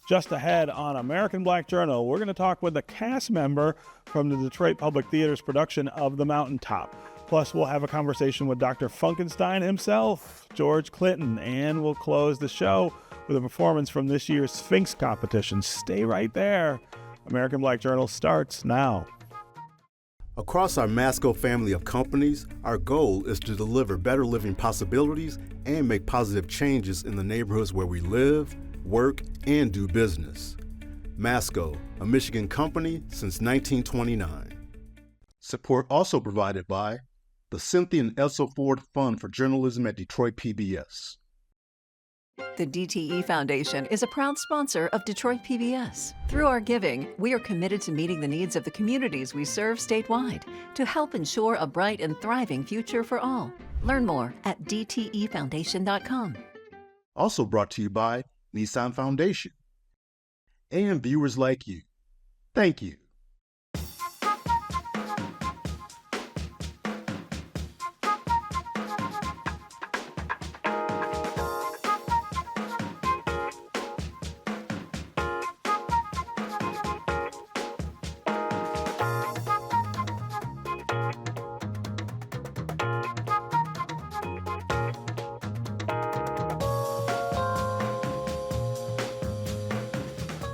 Just ahead on American Black Journal, we're going to talk with a cast member from the Detroit Public Theater's production of The Mountaintop. Plus, we'll have a conversation with Dr. Funkenstein himself, George Clinton, and we'll close the show with a performance from this year's Sphinx Competition. Stay right there. American Black Journal starts now. Across our Masco family of companies, our goal is to deliver better living possibilities and make positive changes in the neighborhoods where we live, work, and do business. Masco, a Michigan company since 1929. Support also provided by the Cynthia and Elsa Ford Fund for Journalism at Detroit PBS. The DTE Foundation is a proud sponsor of Detroit PBS. Through our giving, we are committed to meeting the needs of the communities we serve statewide to help ensure a bright and thriving future for all. Learn more at dtefoundation.com. Also brought to you by Nissan Foundation and viewers like you. Thank you.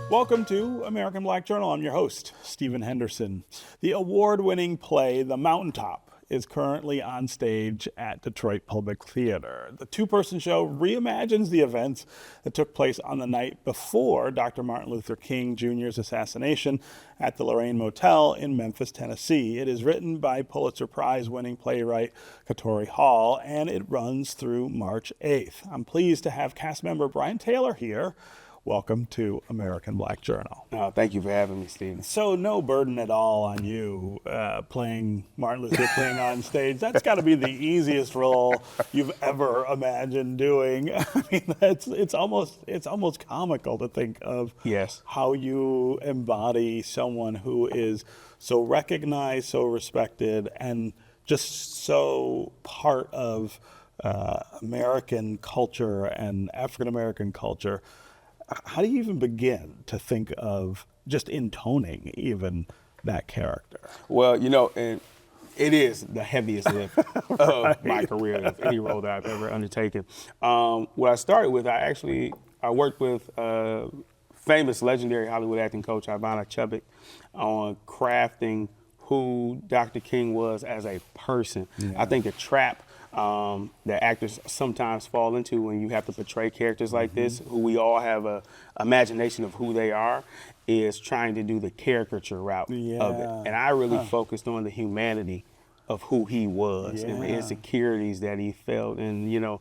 Welcome to American Black Journal. I'm your host, Stephen Henderson. The award-winning play, The Mountaintop, is currently on stage at Detroit Public Theater. The two-person show reimagines the events that took place on the night before Dr. Martin Luther King Jr.'s assassination at the Lorraine Motel in Memphis, Tennessee. It is written by Pulitzer Prize-winning playwright Katori Hall, and it runs through March 8th. I'm pleased to have cast member Brian Taylor here. Welcome to American Black Journal. Thank you for having me, Steve. So no burden at all on you playing Martin Luther King on stage. That's got to be the easiest role you've ever imagined doing. I mean, it's almost comical to think of how you embody someone who is so recognized, so respected, and just so part of American culture and African American culture. How do you even begin to think of just intoning even that character? Well, and it is the heaviest lift of my career, of any role that I've ever undertaken. What I started with, I worked with famous, legendary Hollywood acting coach Ivana Chubbuck on crafting who Dr. King was as a person. Yeah. I think the trap that actors sometimes fall into when you have to portray characters like this, who we all have a imagination of who they are, is trying to do the caricature route of it. And I really focused on the humanity of who he was and the insecurities that he felt, and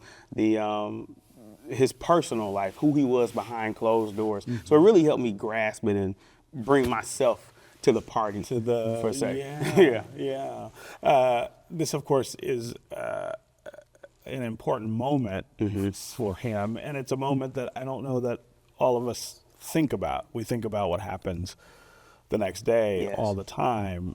his personal life, who he was behind closed doors. So it really helped me grasp it and bring myself to the party, for a second. This, of course, is an important moment for him, and it's a moment that I don't know that all of us think about. We think about what happens the next day all the time.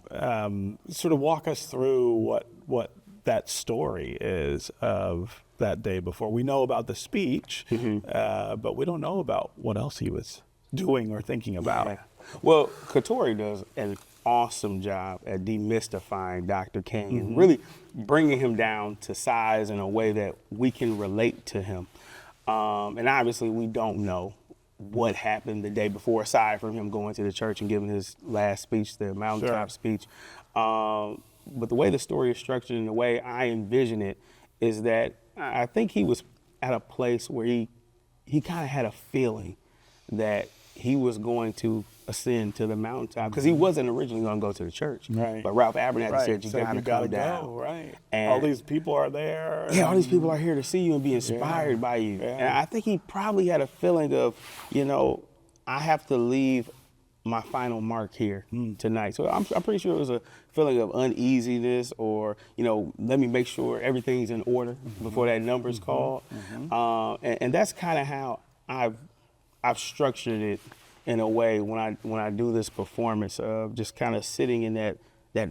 Sort of walk us through what that story is of that day before. We know about the speech, but we don't know about what else he was doing or thinking about. Yeah. Well, Katori does an awesome job at demystifying Dr. King and really bringing him down to size in a way that we can relate to him. And obviously we don't know what happened the day before, aside from him going to the church and giving his last speech, the Mountaintop speech. But the way the story is structured and the way I envision it is that I think he was at a place where he kind of had a feeling that he was going to ascend to the mountaintop, because he wasn't originally going to go to the church. Right. But Ralph Abernathy said, you got to come down. Go, right. And all these people are there. Yeah, all these people are here to see you and be inspired by you. Yeah. And I think he probably had a feeling of, I have to leave my final mark here tonight. So I'm pretty sure it was a feeling of uneasiness, or, let me make sure everything's in order before that number's called. And that's kind of how I've structured it in a way when I do this performance of just kind of sitting in that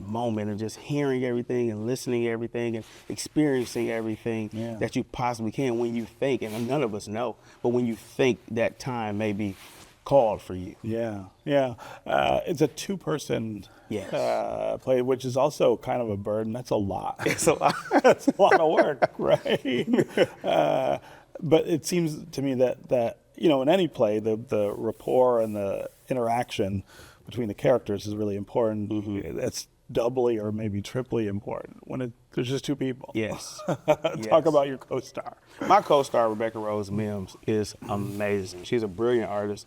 moment and just hearing everything and listening to everything and experiencing everything that you possibly can when you think, and none of us know, but when you think that time may be called for you. Yeah. It's a two-person Yes. play, which is also kind of a burden. That's a lot. It's a lot. That's a lot of work, right? But it seems to me that in any play, the rapport and the interaction between the characters is really important. Mm-hmm. It's doubly or maybe triply important when there's just two people. Yes. Talk about your co-star. My co-star, Rebecca Rose Mims, is amazing. She's a brilliant artist.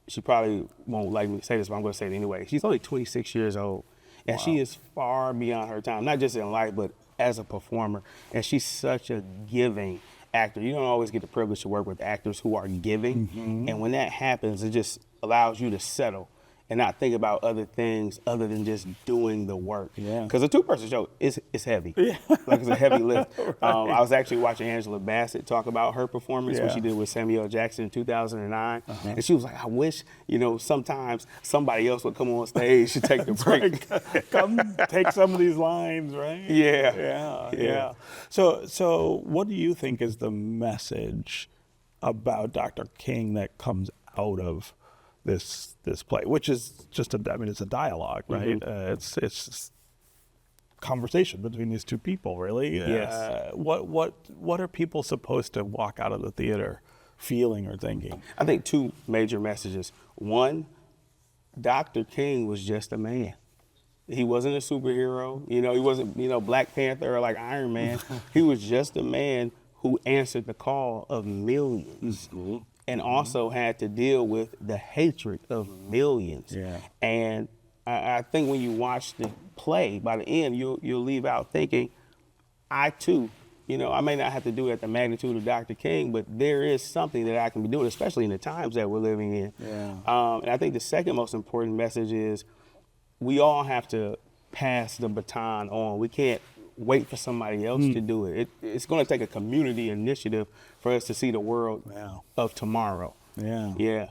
She probably won't like me to say this, but I'm going to say it anyway. She's only 26 years old, and she is far beyond her time, not just in life, but as a performer. And she's such a giving actor. You don't always get the privilege to work with actors who are giving. And when that happens, it just allows you to settle and not think about other things other than just doing the work. Yeah. Because a two-person show is heavy. Yeah. Like, it's a heavy lift. Right. I was actually watching Angela Bassett talk about her performance, what she did with Samuel Jackson in 2009. And she was like, I wish, sometimes somebody else would come on stage to take the break. Right. Come take some of these lines, right? Yeah. So what do you think is the message about Dr. King that comes out of this play, which is just it's a dialogue, right? It's just conversation between these two people, really. Yes. What are people supposed to walk out of the theater feeling or thinking? I think two major messages. One, Dr. King was just a man. He wasn't a superhero. He wasn't, Black Panther or like Iron Man. He was just a man who answered the call of millions. And also had to deal with the hatred of millions. Yeah. And I think when you watch the play, by the end, you'll leave out thinking, I too, I may not have to do it at the magnitude of Dr. King, but there is something that I can be doing, especially in the times that we're living in. Yeah. And I think the second most important message is we all have to pass the baton on. We can't wait for somebody else to do it. It's going to take a community initiative for us to see the world of tomorrow. Yeah.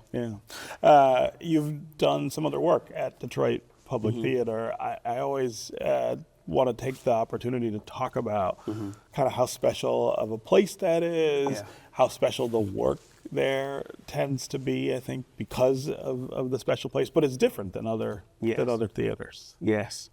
You've done some other work at Detroit Public Theater. I always want to take the opportunity to talk about kind of how special of a place that is, how special the work there tends to be, I think, because of the special place, but it's different than other theaters. Yes.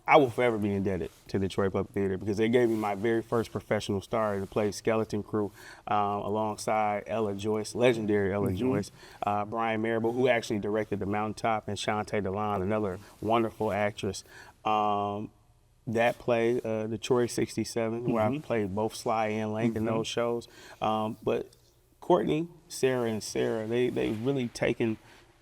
I will forever be indebted to Detroit Public Theater because they gave me my very first professional star to play Skeleton Crew alongside Ella Joyce, legendary Ella Joyce, Brian Marable, who actually directed The Mountaintop, and Shantae DeLon, another wonderful actress. That play, Detroit 67, where I played both Sly and Link in those shows. But Courtney, Sarah, and Sarah, they've really taken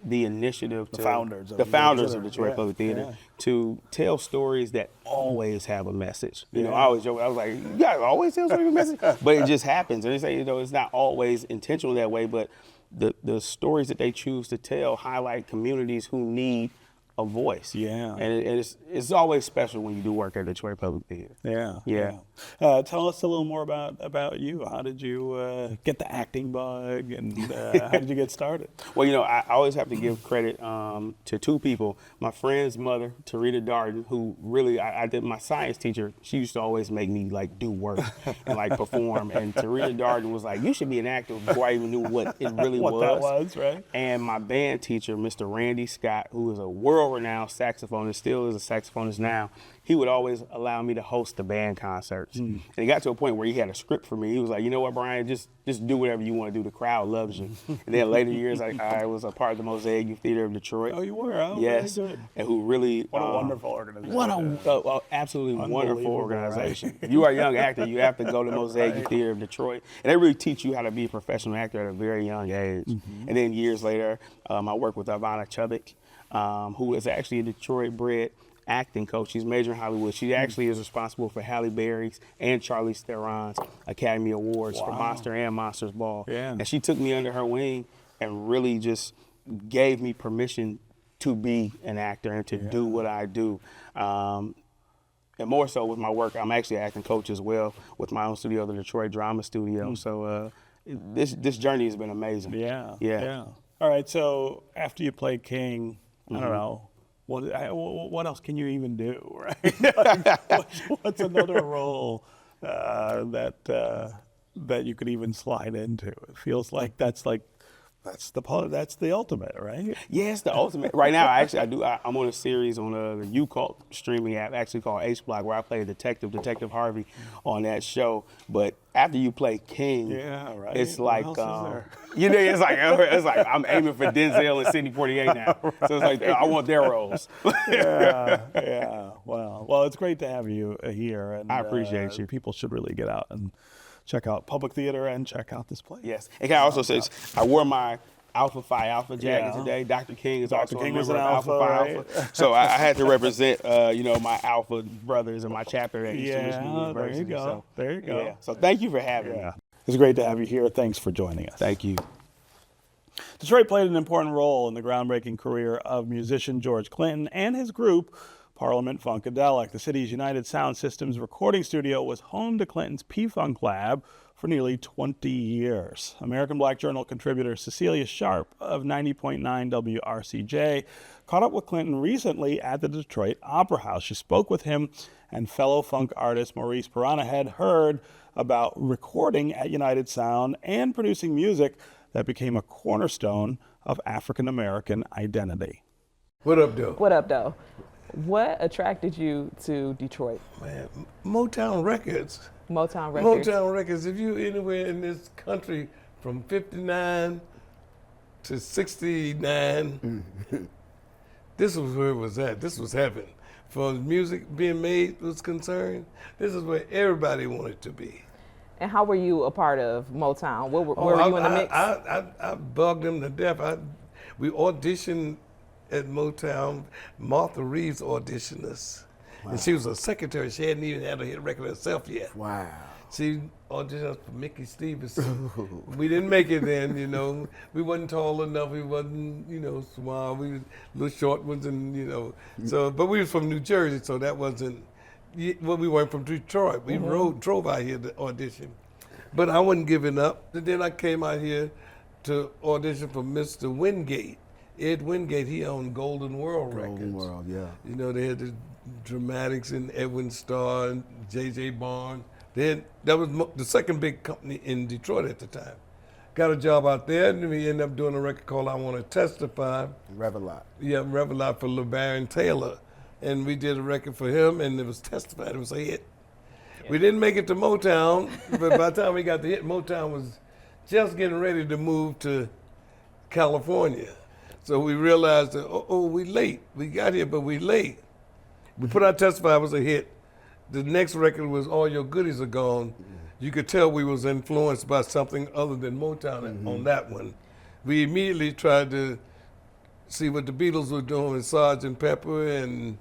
the initiative to the founders of Detroit Public Theater to tell stories that always have a message. I always joke, I was like, you guys always tell stories with a message? But it just happens. And they say, it's not always intentional that way, but the stories that they choose to tell highlight communities who need a voice. Yeah. And it's always special when you do work at Detroit Public Theater. Yeah. Tell us a little more about you. How did you get the acting bug, and how did you get started? Well, I always have to give credit to two people. My friend's mother, Tarita Darden, who really, I did my science teacher. She used to always make me do work and perform. And Tarita Darden was like, you should be an actor, before I even knew what it really what that was, right? And my band teacher, Mr. Randy Scott, who is a world-renowned saxophonist, still is a saxophonist now, he would always allow me to host the band concerts. And it got to a point where he had a script for me. He was like, you know what, Brian, just do whatever you want to do. The crowd loves you. And then later years, I was a part of the Mosaic Youth Theater of Detroit. Oh, you were? Oh, yes. Very good. And who really... What a wonderful organization. What a absolutely wonderful organization. Right? If you are a young actor, you have to go to Mosaic Youth Theater of Detroit. And they really teach you how to be a professional actor at a very young age. And then years later, I worked with Ivana Chubbuck, who is actually a Detroit-bred acting coach. She's majoring in Hollywood. She actually is responsible for Halle Berry's and Charlize Theron's Academy Awards for Monster and Monsters Ball. Yeah. And she took me under her wing and really just gave me permission to be an actor and to do what I do. And more so with my work, I'm actually an acting coach as well with my own studio, the Detroit Drama Studio. So this journey has been amazing. Yeah. All right, so after you play King, I don't know, what else can you even do, right? What's another role that you could even slide into? It feels like that's That's the ultimate, right? Yeah, it's the ultimate. Right now, I'm on a series on the U-Cult streaming app, actually called H Block, where I play a Detective Harvey, on that show. But after you play King, right. it's like, What else is there? it's like I'm aiming for Denzel and Sidney Poitier now. Right. So it's like I want their roles. Yeah. Well, it's great to have you here, and I appreciate you. People should really get out and check out Public Theater and check out this play. Yes. And can I also say, I wore my Alpha Phi Alpha jacket today. Dr. King is also a member of Alpha Phi Alpha. So I had to represent, my Alpha brothers and my chapter at Eastern Michigan University. There you go. So, there you go. Yeah. So thank you for having me. It's great to have you here. Thanks for joining us. Thank you. Detroit played an important role in the groundbreaking career of musician George Clinton and his group, Parliament Funkadelic. The city's United Sound Systems recording studio was home to Clinton's P-Funk lab for nearly 20 years. American Black Journal contributor Cecilia Sharp of 90.9 WRCJ caught up with Clinton recently at the Detroit Opera House. She spoke with him, and fellow funk artist Maurice Pirahnahead heard about recording at United Sound and producing music that became a cornerstone of African American identity. What up, though? What up, though? What attracted you to Detroit? Man, Motown Records. Motown Records. Motown Records. If you anywhere in this country from 59 to 69, this was where it was at. This was heaven. For music being made was concerned, this is where everybody wanted to be. And how were you a part of Motown? Where were you in the mix? I bugged them to death. We auditioned at Motown. Martha Reeves auditioned us. Wow. And she was a secretary. She hadn't even had a hit record herself yet. Wow. She auditioned us for Mickey Stevenson. We didn't make it then, We wasn't tall enough. We wasn't, small. We were little short ones and, So, but we was from New Jersey, so that wasn't, well, we weren't from Detroit. We drove out here to audition. But I wasn't giving up. And then I came out here to audition for Mr. Wingate. Ed Wingate, he owned Golden World Records. Golden World, yeah. They had the Dramatics and Edwin Starr and J.J. Barnes. That was the second big company in Detroit at the time. Got a job out there, and we ended up doing a record called I Want to Testify. Rev-A-Lot. Yeah, Rev-A-Lot for LeBaron Taylor. And we did a record for him, and it was Testify. It was a hit. Yeah. We didn't make it to Motown, but by the time we got the hit, Motown was just getting ready to move to California. So we realized that, we late. We got here, but we late. We put out Testify, it was a hit. The next record was All Your Goodies Are Gone. You could tell we was influenced by something other than Motown on that one. We immediately tried to see what the Beatles were doing with Sgt. Pepper and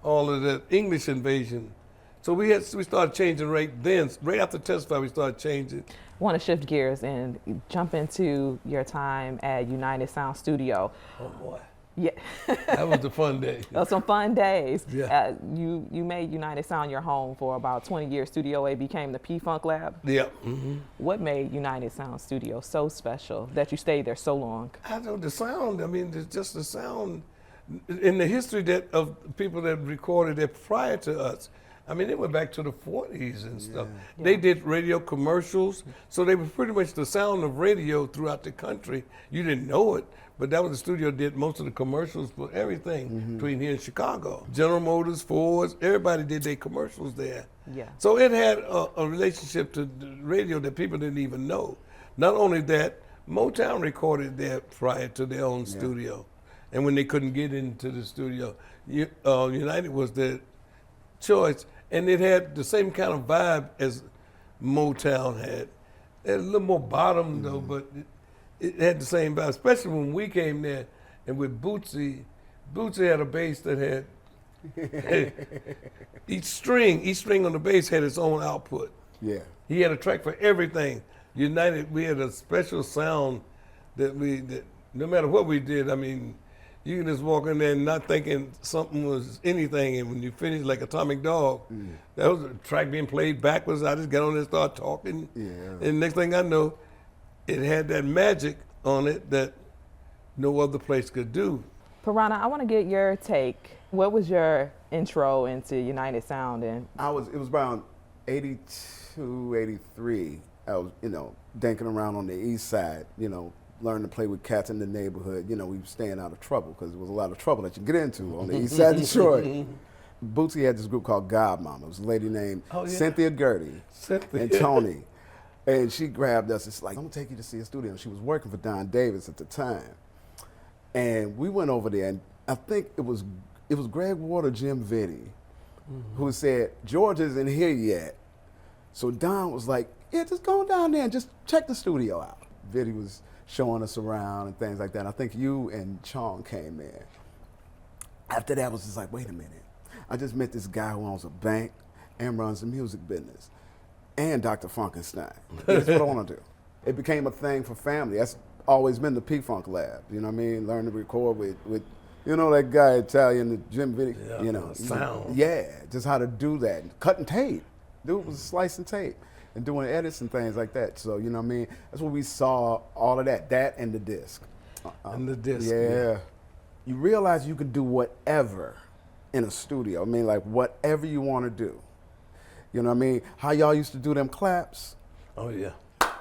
all of that English invasion. So we started changing right then. Right after Testify, we started changing. I want to shift gears and jump into your time at United Sound Studio. Oh boy. Yeah. That was a fun day. Those some fun days. Yeah. You made United Sound your home for about 20 years. Studio A became the P-Funk Lab. Yeah. What made United Sound Studio so special that you stayed there so long? I know the sound. I mean, it's just the sound in the history of people that recorded it prior to us. I mean, they went back to the 40s and stuff. Yeah. They did radio commercials, so they were pretty much the sound of radio throughout the country. You didn't know it, but that was the studio did most of the commercials for everything between here and Chicago. General Motors, Fords, everybody did their commercials there. Yeah. So it had a relationship to the radio that people didn't even know. Not only that, Motown recorded there prior to their own studio. And when they couldn't get into the studio, United was their choice. And it had the same kind of vibe as Motown had. It had a little more bottom though, but it had the same vibe, especially when we came there and with Bootsy. Bootsy had a bass that had, each string on the bass had its own output. Yeah. He had a track for everything. United, we had a special sound that no matter what we did, I mean, you can just walk in there and not thinking something was anything, and when you finish like Atomic Dog, that was a track being played backwards. I just got on there and start talking, and next thing I know, it had that magic on it that no other place could do. Pirahna, I want to get your take. What was your intro into United Sound? And It was around 82, 83. I was, danking around on the east side, learned to play with cats in the neighborhood. You know, we were staying out of trouble because there was a lot of trouble that you get into on the east side of Detroit. Bootsy had this group called Godmama. It was a lady named Cynthia Gertie and Tony. And she grabbed us. It's like, I'm going to take you to see a studio. And she was working for Don Davis at the time. And we went over there, and I think it was Greg Ward or Jim Vitti who said, George isn't here yet. So Don was like, yeah, just go down there and just check the studio out. Vitti was showing us around and things like that. I think you and Chong came in. After that, I was just like, wait a minute. I just met this guy who owns a bank and runs a music business, and Dr. Funkenstein. That's what I want to do. It became a thing for family. That's always been the P-Funk lab. You know what I mean? Learn to record with you know, that guy Italian, Jim Vitti. Yeah, you know, sound. Yeah, just how to do that. Cutting tape. Dude was slicing tape and doing edits and things like that. So, you know what I mean? That's what we saw, all of that and the disc. And the disc. Yeah. You realize you can do whatever in a studio. I mean, like whatever you want to do. You know what I mean? How y'all used to do them claps? Oh, yeah.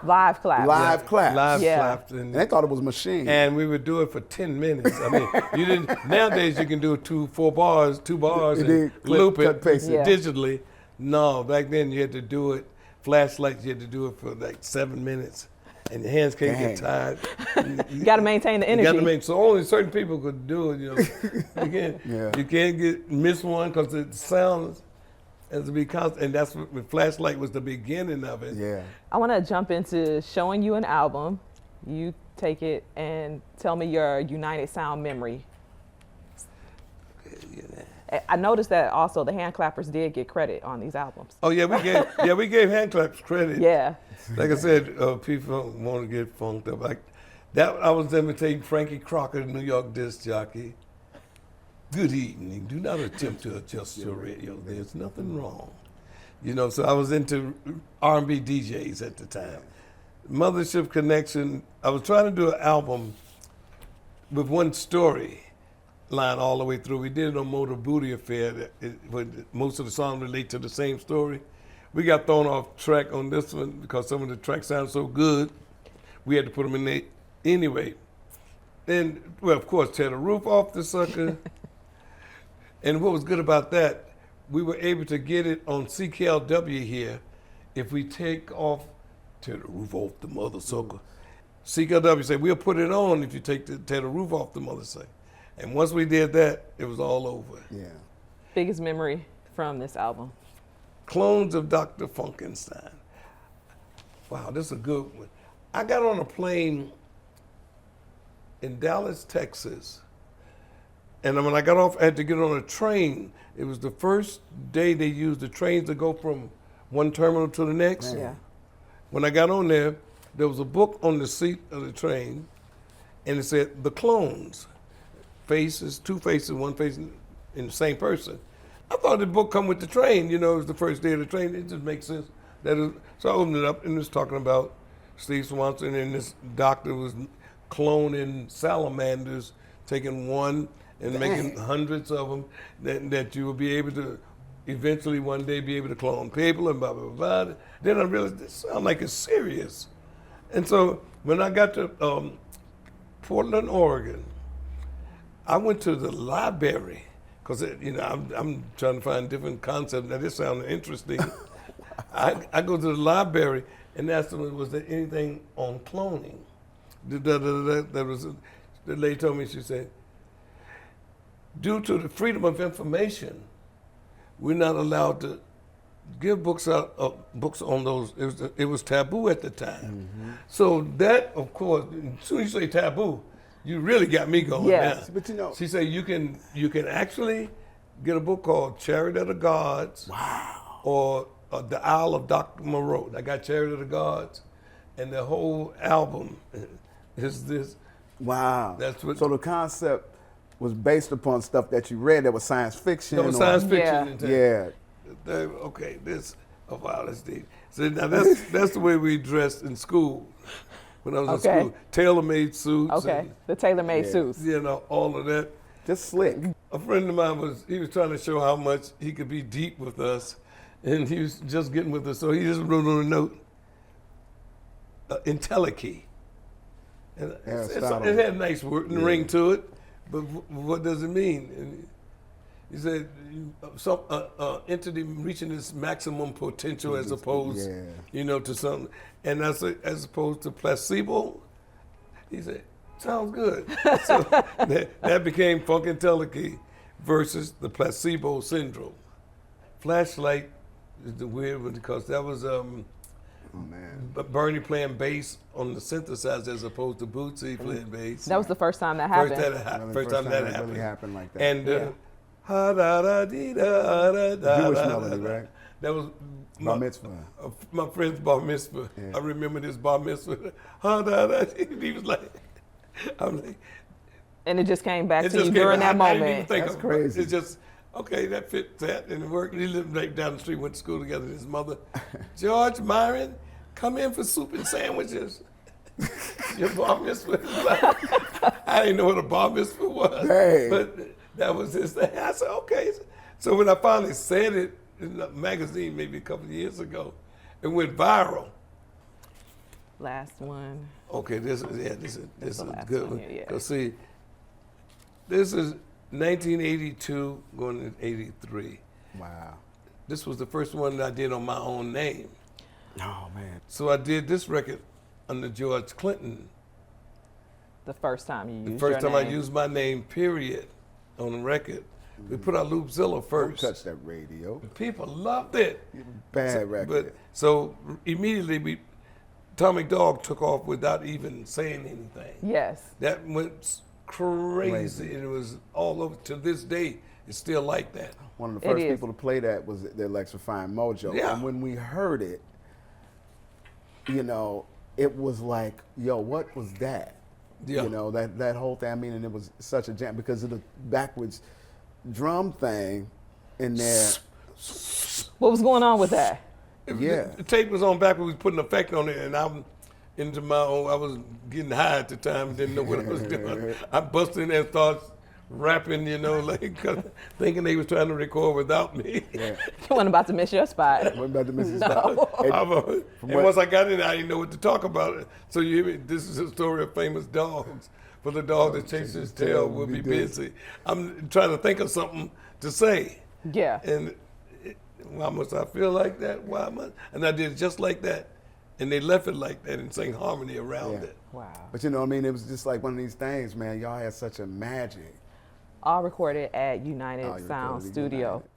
Live claps. Live claps. Live Yeah. claps. And they thought it was machine. And we would do it for 10 minutes. I mean, you didn't. Nowadays you can do 2 bars, and loop it digitally. No, back then you had to do it. Flashlights, you had to do it for like 7 minutes, and your hands can't get tired. You got to maintain the energy. So only certain people could do it. You know, you can't miss one because it sounds has to be constant, and that's what Flashlight was the beginning of it. Yeah. I want to jump into showing you an album. You take it and tell me your United Sound memory. I noticed that also the hand clappers did get credit on these albums. Oh yeah, we gave hand claps credit. Yeah. Like I said, people want to get funked up. I was imitating Frankie Crocker, the New York disc jockey. Good evening. Do not attempt to adjust your radio. There's nothing wrong. You know, so I was into R&B DJs at the time. Mothership Connection, I was trying to do an album with one story line all the way through. We did it on Motor Booty Affair. Most of the songs relate to the same story. We got thrown off track on this one because some of the tracks sound so good. We had to put them in there anyway. And, well, of course, tear the roof off the sucker. And what was good about that, we were able to get it on CKLW here if we take off, tear the roof off the mother sucker. CKLW said, we'll put it on if you tear the roof off the mother sucker. And once we did that, it was all over. Yeah. Biggest memory from this album? Clones of Dr. Funkenstein. Wow, this is a good one. I got on a plane in Dallas, Texas. And when I got off, I had to get on a train. It was the first day they used the trains to go from one terminal to the next. Yeah. When I got on there was a book on the seat of the train, and it said, The Clones. Faces, 2 faces, 1 face in the same person. I thought the book come with the train, you know, it was the first day of the train. It just makes sense. So I opened it up, and it was talking about Steve Swanson, and this doctor was cloning salamanders, taking one and making hundreds of them, that you will be able to eventually one day be able to clone people and blah, blah, blah. Then I realized this sounds like it's serious. And so when I got to Portland, Oregon, I went to the library because, you know, I'm trying to find different concepts. Now this sounded interesting. I go to the library and asked them, was there anything on cloning? The lady told me, she said, due to the freedom of information, we're not allowed to give books out, books on those. It was taboo at the time. Mm-hmm. So that, of course, as soon as you say taboo, you really got me going now. But you know, she said you can actually get a book called Chariot of the Gods. Wow. Or The Isle of Dr. Moreau. I got Chariot of the Gods, and the whole album is this. Wow. That's what. So the concept was based upon stuff that you read that was science fiction. That was science fiction. Yeah. Okay, wow, that's deep. So now that's the way we dressed in school. When I was in school, tailor-made suits. Okay, the tailor-made suits. You know, all of that. Just slick. A friend of mine was trying to show how much he could be deep with us, and he was just getting with us, so he just wrote on a note, IntelliKey. And Aristotle. it had a nice ring to it, but what does it mean? And he said some entity reaching its maximum potential as opposed, to something. And I said, as opposed to placebo, he said, sounds good. So that became Funkenstein versus the placebo syndrome. Flashlight is the weird one because that was Bernie playing bass on the synthesizer as opposed to Bootsy playing bass. That was the first time that happened. First time that happened. really happened like that. And ha da da dee da da da. Jewish da, melody, da, right? That was Bar mitzvah. my friend's bar mitzvah. Yeah. I remember this bar mitzvah. Ha da da. He was like, I'm like. And it just came back It to just you came during out. that I didn't even moment. think That's of it. crazy. It's just, okay, that fit that, and it worked. He lived right down the street, went to school together with his mother. George, Myron, come in for soup and sandwiches. Your bar mitzvah. I didn't know what a bar mitzvah was, Hey. but that was his thing. I said, okay. So when I finally said it in a magazine maybe a couple of years ago, it went viral. Last one. Okay, this is a last good one one. here, yeah. Cause see, this is 1982 going to 83. Wow. This was the first one that I did on my own name. Oh, man. So I did this record under George Clinton. The first time you used The first your time name. I used my name, period, on the record. We put out Loopzilla Don't first. touch that radio. People loved it. Bad record. But so immediately Atomic Dog took off without even saying anything. Yes. That went crazy, and it was all over. To this day, it's still like that. One of the It first is. people to play that was the Electrifying Mojo. Yeah. And when we heard it, it was like, yo, what was that? Yeah. That whole thing. I mean, and it was such a jam because of the backwards drum thing in there. What was going on with that? Yeah. The tape was on back, we was putting effect on it, and I'm into my own. I was getting high at the time, didn't know what I was doing. I busted in there and started rapping, thinking they was trying to record without me. Yeah. You wasn't about to miss your spot. What about the Mrs. No. And once I got in there, I didn't know what to talk about. So this is a story of famous dogs. For the dog that chases his tail will be busy. I'm trying to think of something to say. Yeah. And why must I feel like that? Why must? And I did it just like that. And they left it like that and sang harmony around it. Wow. But it was just like one of these things, man. Y'all had such a magic. All recorded at United Oh, you Sound recorded at Studio. United.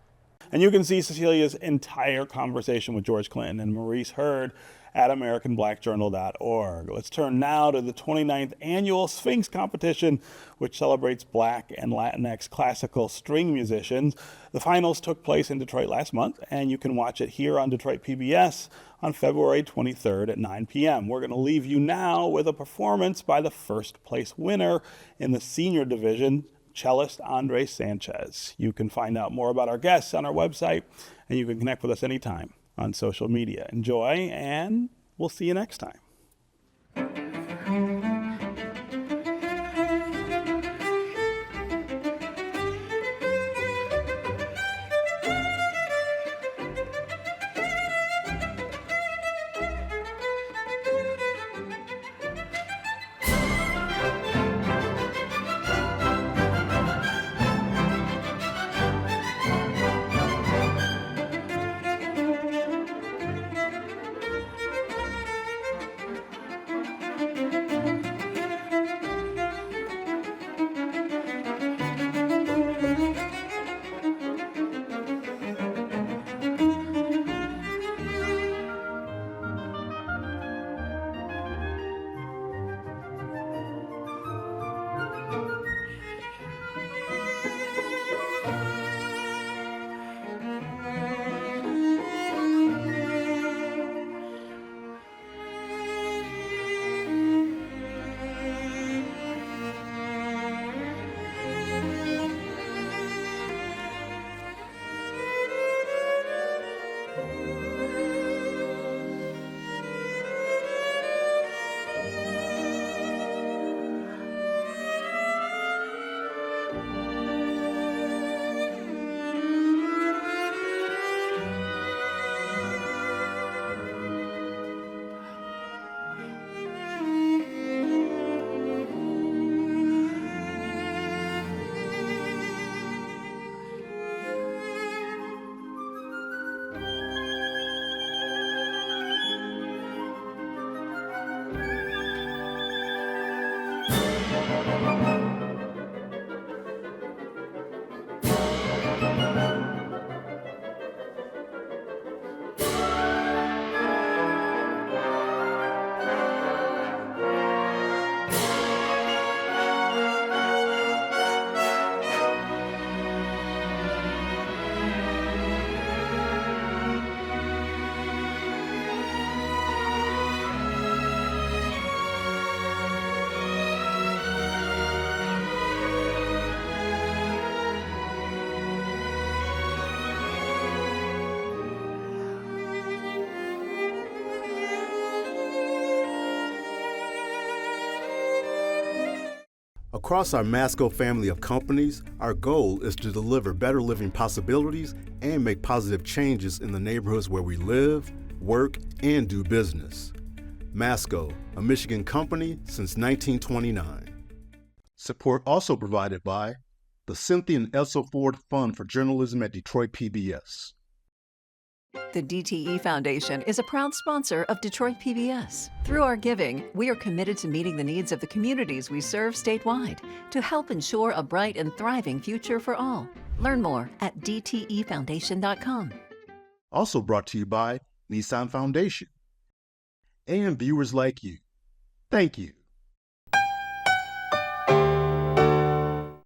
And you can see Cecilia's entire conversation with George Clinton and Maurice Hurd at AmericanBlackJournal.org. Let's turn now to the 29th annual Sphinx Competition, which celebrates Black and Latinx classical string musicians. The finals took place in Detroit last month, and you can watch it here on Detroit PBS on February 23rd at 9 p.m. We're going to leave you now with a performance by the first place winner in the senior division, cellist Andres Sanchez. You can find out more about our guests on our website, and you can connect with us anytime on social media. Enjoy, and we'll see you next time. Across our Masco family of companies, our goal is to deliver better living possibilities and make positive changes in the neighborhoods where we live, work, and do business. Masco, a Michigan company since 1929. Support also provided by the Cynthia and Elsa Ford Fund for Journalism at Detroit PBS. The DTE Foundation is a proud sponsor of Detroit PBS. Through our giving, we are committed to meeting the needs of the communities we serve statewide to help ensure a bright and thriving future for all. Learn more at dtefoundation.com. Also brought to you by Nissan Foundation and viewers like you. Thank you.